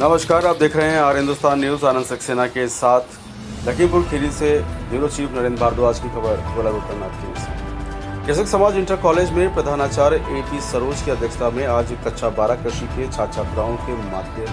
नमस्कार, आप देख रहे हैं आर हिंदुस्तान न्यूज। आनंद सक्सेना के साथ लखीमपुर खीरी से ब्यूरो चीफ नरेंद्र भारद्वाज की खबर गोला करना प्लीज। कृषक समाज इंटर कॉलेज में प्रधानाचार्य AP सरोज की अध्यक्षता में आज कक्षा 12 कृषि के छात्र छात्राओं के माध्य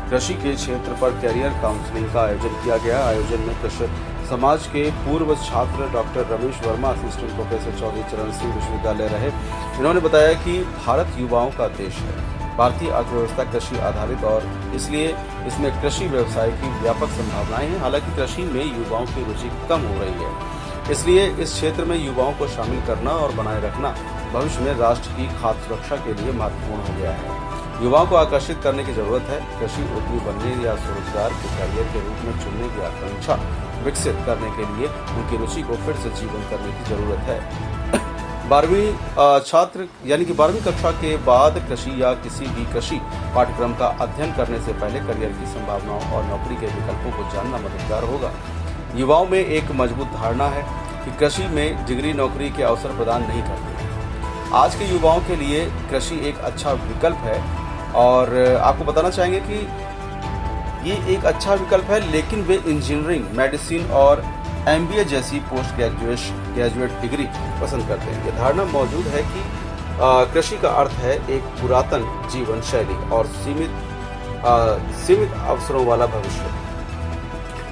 कृषि के क्षेत्र पर कैरियर काउंसलिंग का आयोजन किया गया। आयोजन में कृषक समाज के पूर्व छात्र doctor Ramesh Verma, assistant professor Chaudhary Charan Singh विश्वविद्यालय रहे। इन्होंने बताया कि भारत युवाओं का देश है। भारतीय अर्थव्यवस्था कृषि आधारित और इसलिए इसमें कृषि व्यवसाय की व्यापक संभावनाएं हैं। हालांकि कृषि में युवाओं की रुचि कम हो रही है, इसलिए इस क्षेत्र में युवाओं को शामिल करना और बनाए रखना भविष्य में राष्ट्र की खाद्य सुरक्षा के लिए महत्वपूर्ण हो गया है। युवाओं को आकर्षित करने की जरूरत है। कृषि उद्यमी बनने या स्वरोजगार के करियर के रूप में चुनने की आकांक्षा विकसित करने के लिए उनकी रुचि को फिर से जीवन करने की जरूरत है। 12वीं छात्र यानी कि 12वीं कक्षा के बाद कृषि या किसी भी कृषि पाठ्यक्रम का अध्ययन करने से पहले करियर की संभावनाओं और नौकरी के विकल्पों को जानना मददगार होगा। युवाओं में एक मजबूत धारणा है कि कृषि में डिग्री नौकरी के अवसर प्रदान नहीं करती। आज के युवाओं के लिए कृषि एक अच्छा विकल्प है और आपको बताना चाहेंगे कि ये एक अच्छा विकल्प है, लेकिन वे इंजीनियरिंग, मेडिसिन और MBA जैसी पोस्ट ग्रेजुएट डिग्री पसंद करते हैं। यह धारणा मौजूद है कि कृषि का अर्थ है एक पुरातन जीवन शैली और सीमित अवसरों वाला भविष्य।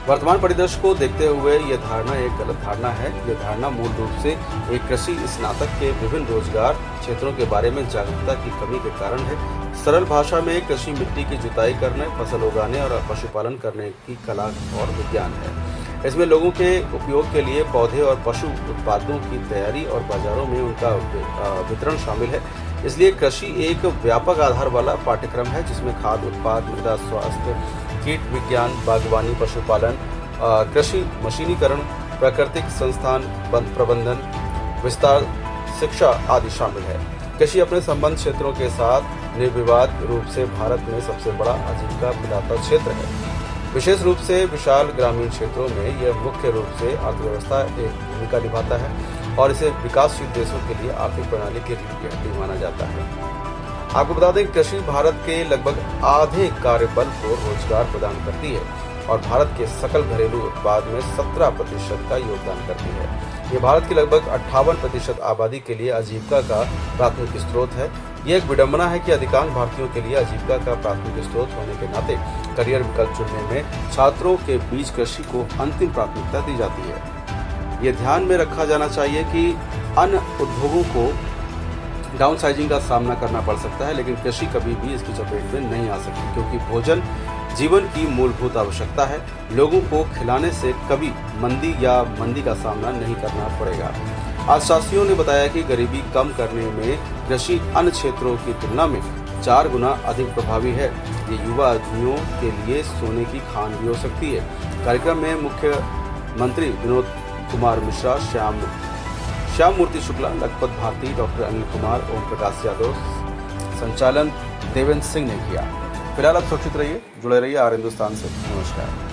वर्तमान परिदृश्य को देखते हुए यह धारणा एक गलत धारणा है। यह धारणा मूल रूप से एक कृषि स्नातक के विभिन्न रोजगार क्षेत्रों के बारे में जागरूकता की कमी के कारण है। सरल भाषा में कृषि मिट्टी की जुताई करने, फसल उगाने और पशुपालन करने की कला और विज्ञान है। इसमें लोगों के उपयोग के लिए पौधे और पशु उत्पादों की तैयारी और बाजारों में उनका वितरण शामिल है। इसलिए कृषि एक व्यापक आधार वाला पाठ्यक्रम है जिसमें खाद्य उत्पाद, मृदा स्वास्थ्य, कीट विज्ञान, बागवानी, पशुपालन, कृषि मशीनीकरण, प्राकृतिक संस्थान प्रबंधन, विस्तार, शिक्षा आदि शामिल है। कृषि अपने संबंध क्षेत्रों के साथ निर्विवाद रूप से भारत में सबसे बड़ा आजीविका प्रदाता क्षेत्र है। विशेष रूप से विशाल ग्रामीण क्षेत्रों में यह मुख्य रूप से अर्थव्यवस्था एक भूमिका निभाता है और इसे विकासशील देशों के लिए आर्थिक प्रणाली की रीढ़ की हड्डी माना जाता है। आपको बता दें, कृषि भारत के लगभग आधे कार्यबल को रोजगार प्रदान करती है और भारत के सकल घरेलू उत्पाद में 17% का योगदान करती है। ये भारत की लगभग 58% आबादी के लिए आजीविका का प्राथमिक स्रोत है। यह एक विडंबना है कि अधिकांश भारतीयों के लिए आजीविका का प्राथमिक स्रोत होने के नाते करियर विकल्प चुनने में छात्रों के बीच कृषि को अंतिम प्राथमिकता दी जाती है। ये ध्यान में रखा जाना चाहिए कि अन्य उद्योगों को डाउनसाइजिंग का सामना करना पड़ सकता है, लेकिन कृषि कभी भी इसकी चपेट में नहीं आ सकती, क्योंकि भोजन जीवन की मूलभूत आवश्यकता है। लोगों को खिलाने से कभी मंदी का सामना नहीं करना पड़ेगा। अर्थशास्त्रियों ने बताया कि गरीबी कम करने में कृषि अन्य क्षेत्रों की तुलना में 4 गुना अधिक प्रभावी है। ये युवा उद्यमियों के लिए सोने की खान भी हो सकती है। कार्यक्रम में मुख्यमंत्री विनोद कुमार मिश्रा, श्याम मूर्ति शुक्ला, लखपत भारती, डॉक्टर अनिल कुमार, ओम प्रकाश यादव, संचालन देवेंद्र सिंह ने किया। फिलहाल आप सुरक्षित रहिए, जुड़े रहिए आर हिंदुस्तान से। नमस्कार।